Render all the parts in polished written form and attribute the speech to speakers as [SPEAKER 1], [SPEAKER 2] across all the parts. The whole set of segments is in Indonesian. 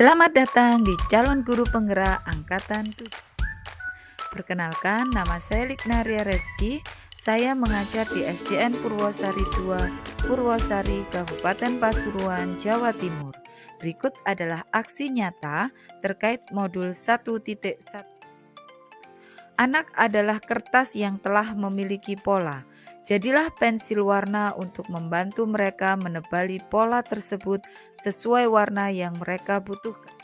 [SPEAKER 1] Selamat datang di Calon Guru Penggerak Angkatan 7. Perkenalkan, nama saya Lignaria Reski. Saya mengajar di SDN Purwosari 2, Purwosari, Kabupaten Pasuruan, Jawa Timur. Berikut adalah aksi nyata terkait modul 1.1. Anak adalah kertas yang telah memiliki pola. Jadilah pensil warna untuk membantu mereka menebali pola tersebut sesuai warna yang mereka butuhkan.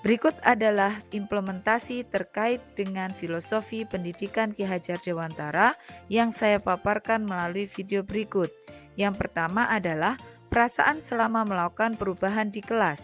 [SPEAKER 1] Berikut adalah implementasi terkait dengan filosofi pendidikan Ki Hajar Dewantara yang saya paparkan melalui video berikut. Yang pertama adalah perasaan selama melakukan perubahan di kelas.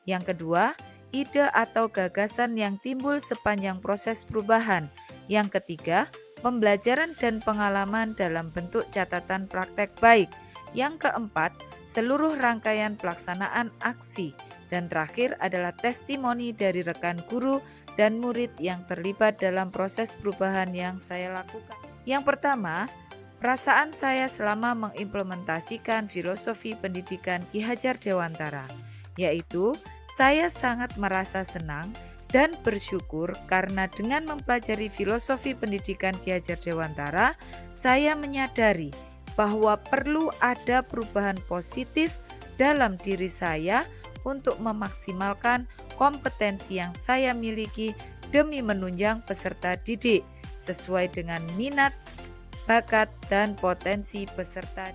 [SPEAKER 1] Yang kedua, ide atau gagasan yang timbul sepanjang proses perubahan. Yang ketiga, pembelajaran dan pengalaman dalam bentuk catatan praktek baik. Yang keempat, seluruh rangkaian pelaksanaan aksi. Dan terakhir adalah testimoni dari rekan guru dan murid yang terlibat dalam proses perubahan yang saya lakukan. Yang pertama, perasaan saya selama mengimplementasikan filosofi pendidikan Ki Hajar Dewantara, yaitu saya sangat merasa senang dan bersyukur karena dengan mempelajari filosofi pendidikan Ki Hajar Dewantara, saya menyadari bahwa perlu ada perubahan positif dalam diri saya untuk memaksimalkan kompetensi yang saya miliki demi menunjang peserta didik sesuai dengan minat, bakat, dan potensi peserta.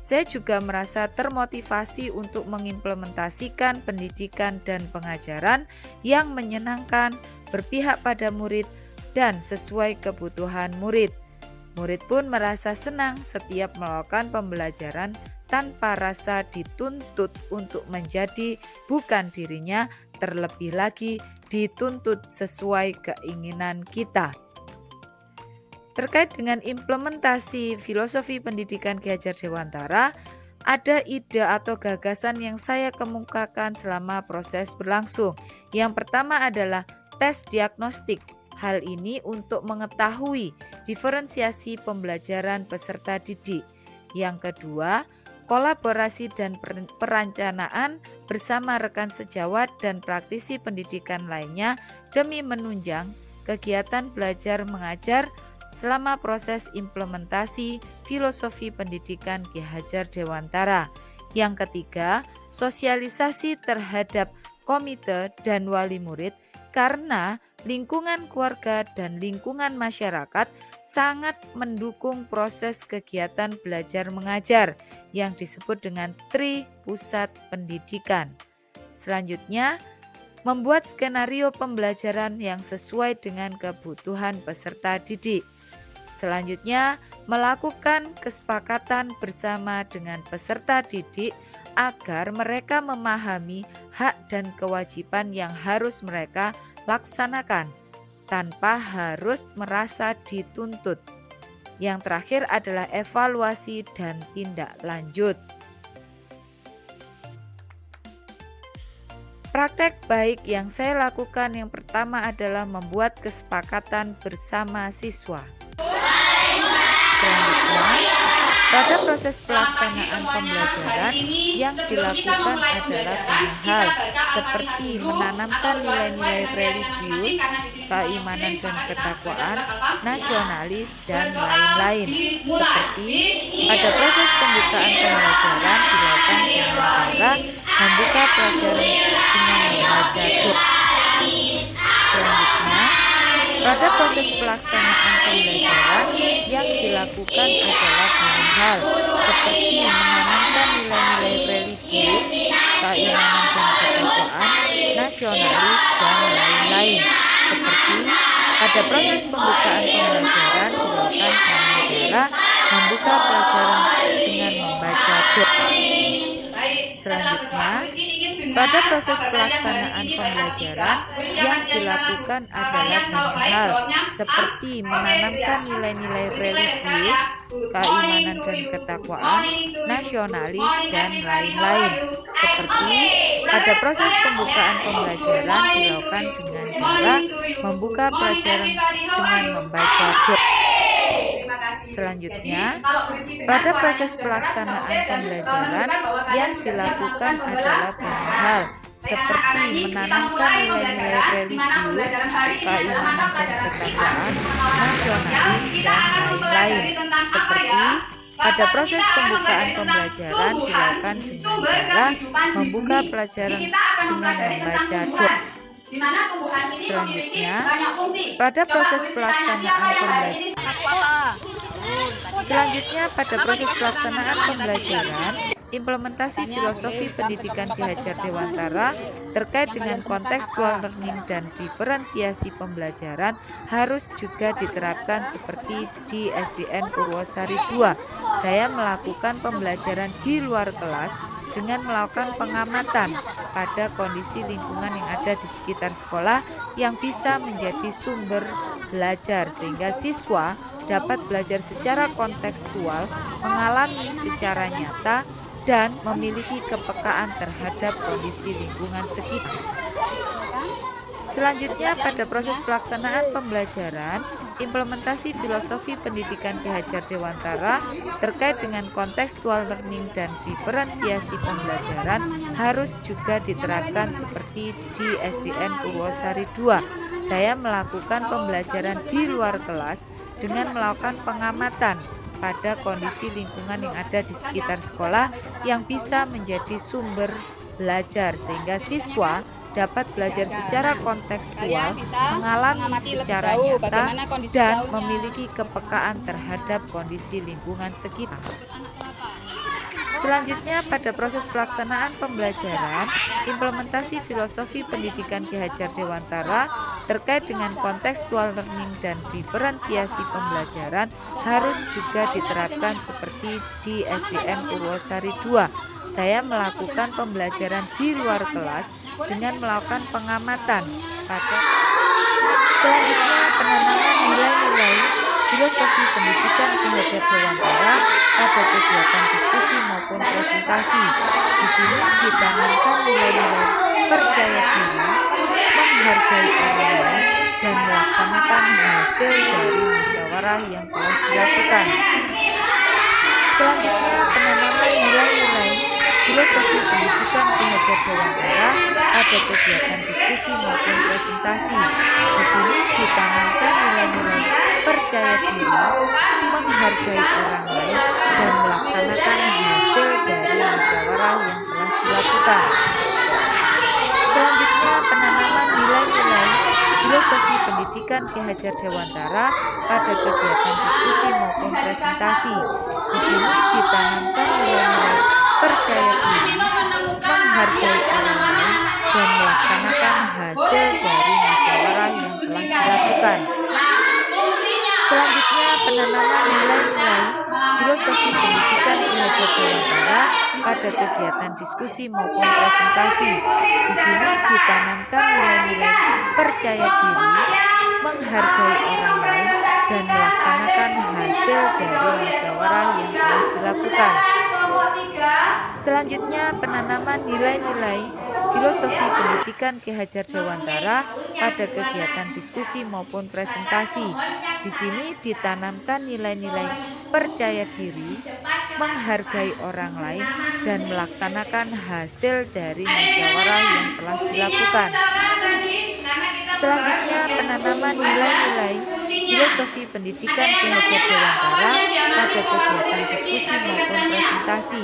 [SPEAKER 1] Saya juga merasa termotivasi untuk mengimplementasikan pendidikan dan pengajaran yang menyenangkan, berpihak pada murid, dan sesuai kebutuhan murid. Murid pun merasa senang setiap melakukan pembelajaran tanpa rasa dituntut untuk menjadi bukan dirinya, terlebih lagi dituntut sesuai keinginan kita. Terkait dengan implementasi filosofi pendidikan Ki Hajar Dewantara, ada ide atau gagasan yang saya kemukakan selama proses berlangsung. Yang pertama adalah tes diagnostik. Hal ini untuk mengetahui diferensiasi pembelajaran peserta didik. Yang kedua, kolaborasi dan perencanaan bersama rekan sejawat dan praktisi pendidikan lainnya demi menunjang kegiatan belajar mengajar selama proses implementasi filosofi pendidikan Ki Hajar Dewantara. Yang ketiga, sosialisasi terhadap komite dan wali murid karena lingkungan keluarga dan lingkungan masyarakat sangat mendukung proses kegiatan belajar mengajar yang disebut dengan Tri Pusat Pendidikan. Selanjutnya, membuat skenario pembelajaran yang sesuai dengan kebutuhan peserta didik. Selanjutnya, melakukan kesepakatan bersama dengan peserta didik agar mereka memahami hak dan kewajiban yang harus mereka laksanakan tanpa harus merasa dituntut. Yang terakhir adalah evaluasi dan tindak lanjut. Praktek baik yang saya lakukan yang pertama adalah membuat kesepakatan bersama siswa. Selanjutnya, pada proses pelaksanaan pembelajaran yang dilakukan adalah banyak hal seperti menanamkan nilai-nilai religius, keimanan dan ketakwaan, nasionalis, dan lain-lain. Seperti pada proses pembukaan pembelajaran dilakukan dengan cara membuka pelajaran dengan membaca doa. Selanjutnya, pada proses pelaksanaan pembelajaran yang dilakukan adalah banyak hal seperti menanamkan nilai-nilai religius, keimanan dan ketakwaan, nasionalis, dan lain-lain. Seperti pada proses pembukaan pembelajaran dilakukan dengan cara membuka pelajaran dengan membaca doa. Selanjutnya, pada proses pelaksanaan pembelajaran yang dilakukan adalah banyak hal seperti menanamkan nilai-nilai religius, keimanan dan ketakwaan, nasionalis, dan lain-lain. Seperti pada proses pembukaan pembelajaran dilakukan dengan cara membuka pelajaran dengan membaca doa. Selanjutnya, pada proses pelaksanaan pembelajaran yang dilakukan adalah banyak hal seperti menanamkan nilai-nilai religius, keimanan dan ketakwaan, nasionalis, dan lain-lain. Seperti pada proses pembukaan pembelajaran dilakukan dengan cara membuka pelajaran dengan membaca doa. Selanjutnya, pada proses pelaksanaan pembelajaran, implementasi filosofi pendidikan Ki Hajar Dewantara terkait dengan kontekstual learning dan diferensiasi pembelajaran harus juga diterapkan seperti di SDN Purwosari 2. Saya melakukan pembelajaran di luar kelas dengan melakukan pengamatan pada kondisi lingkungan yang ada di sekitar sekolah yang bisa menjadi sumber belajar sehingga siswa dapat belajar secara kontekstual, mengalami secara nyata, dan memiliki kepekaan terhadap kondisi lingkungan sekitar. Selanjutnya, pada proses pelaksanaan pembelajaran, implementasi filosofi pendidikan Ki Hajar Dewantara terkait dengan kontekstual learning dan diferensiasi pembelajaran harus juga diterapkan seperti di SDN Purwosari 2. Saya melakukan pembelajaran di luar kelas dengan melakukan pengamatan pada kondisi lingkungan yang ada di sekitar sekolah yang bisa menjadi sumber belajar sehingga siswa dapat belajar secara kontekstual, mengalami secara nyata, dan memiliki kepekaan terhadap kondisi lingkungan sekitar. Selanjutnya, pada proses pelaksanaan pembelajaran, implementasi filosofi pendidikan Ki Hajar Dewantara terkait dengan kontekstual learning dan diferensiasi pembelajaran harus juga diterapkan seperti di SDN Purwosari 2. Saya melakukan pembelajaran di luar kelas dengan melakukan pengamatan pada selanjutnya penanaman nilai-nilai filosofi pendidikan Ki Hajar Dewantara pada kegiatan diskusi maupun presentasi. Di sini ditanamkan nilai-nilai percaya diri, menghargai orang lain, dan melaksanakan hasil dari musyawarah yang telah dilakukan. Selanjutnya penanaman nilai-nilai filosofi pendidikan Ki Hajar Dewantara pada kegiatan diskusi maupun presentasi. Di sini ditanamkan nilai-nilai percaya diri, menghargai orang lain, dan melaksanakan hasil dari musyawarah yang telah dilakukan. Selanjutnya penanaman nilai-nilai filosofi pendidikan Ki Hajar Dewantara pada kegiatan diskusi maupun presentasi. Di sini ditanamkan nilai-nilai percaya diri, menghargai orang lain, dan melaksanakan hasil dari musyawarah yang telah dilakukan. Selanjutnya penanaman nilai-nilai filosofi pendidikan Ki Hajar Dewantara pada kegiatan diskusi maupun presentasi. Di sini ditanamkan nilai-nilai percaya diri, menghargai orang lain, dan melaksanakan hasil dari musyawarah yang telah dilakukan. Selanjutnya penanaman nilai-nilai filosofi pendidikan Ki Hajar Dewantara pada kegiatan diskusi maupun presentasi. Di sini ditanamkan nilai-nilai percaya diri, menghargai orang lain, dan melaksanakan hasil dari musyawarah yang telah dilakukan. Selanjutnya penanaman nilai-nilai filosofi pendidikan Ki Hajar Dewantara pada kegiatan diskusi maupun presentasi.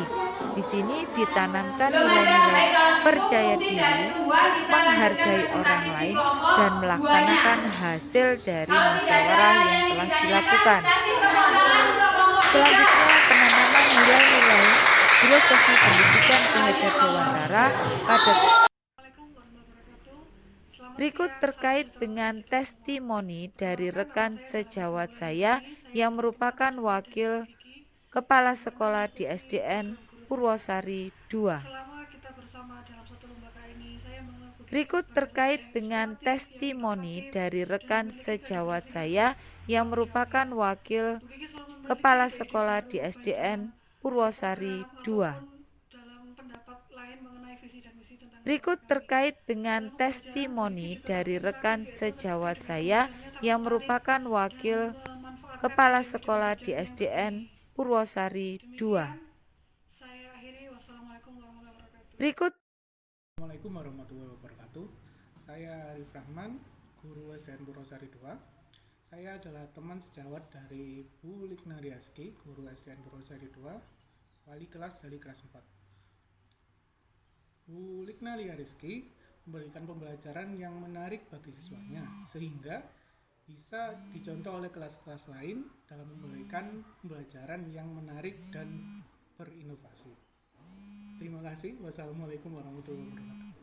[SPEAKER 1] Di sini ditanamkan nilai-nilai percaya diri, menghargai orang lain, dan melaksanakan hasil dari musyawarah yang telah dilakukan. Selanjutnya penanaman nilai-nilai filosofi pendidikan Ki Hajar Dewantara pada berikut terkait dengan testimoni dari rekan sejawat saya yang merupakan wakil kepala sekolah di SDN Purwosari 2. Berikut terkait dengan testimoni dari rekan sejawat saya yang merupakan wakil kepala sekolah di SDN Purwosari 2. Berikut terkait dengan testimoni dari rekan sejawat saya yang merupakan wakil kepala sekolah di SDN Purwosari 2. Berikut
[SPEAKER 2] Assalamualaikum warahmatullahi wabarakatuh. Saya Arif Rahman, guru SDN Purwosari 2. Saya adalah teman sejawat dari Bu Likna Riaski, guru SDN Purwosari 2, wali kelas dari kelas 4. Bu Likna Riaski memberikan pembelajaran yang menarik bagi siswanya, sehingga bisa dicontoh oleh kelas-kelas lain dalam memberikan pembelajaran yang menarik dan berinovasi. Terima kasih. Wassalamualaikum warahmatullahi wabarakatuh.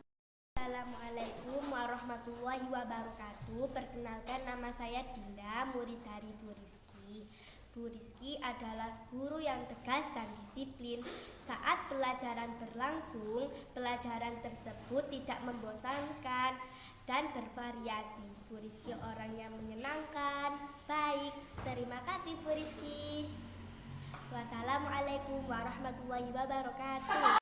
[SPEAKER 3] Assalamualaikum warahmatullahi wabarakatuh. Perkenalkan, nama saya Dinda, murid dari Bu Rizky. Bu Rizky adalah guru yang tegas dan disiplin. Saat pelajaran berlangsung, pelajaran tersebut tidak membosankan dan bervariasi. Bu Rizky orang yang menyenangkan, baik. Terima kasih Bu Rizky. Wassalamualaikum warahmatullahi wabarakatuh.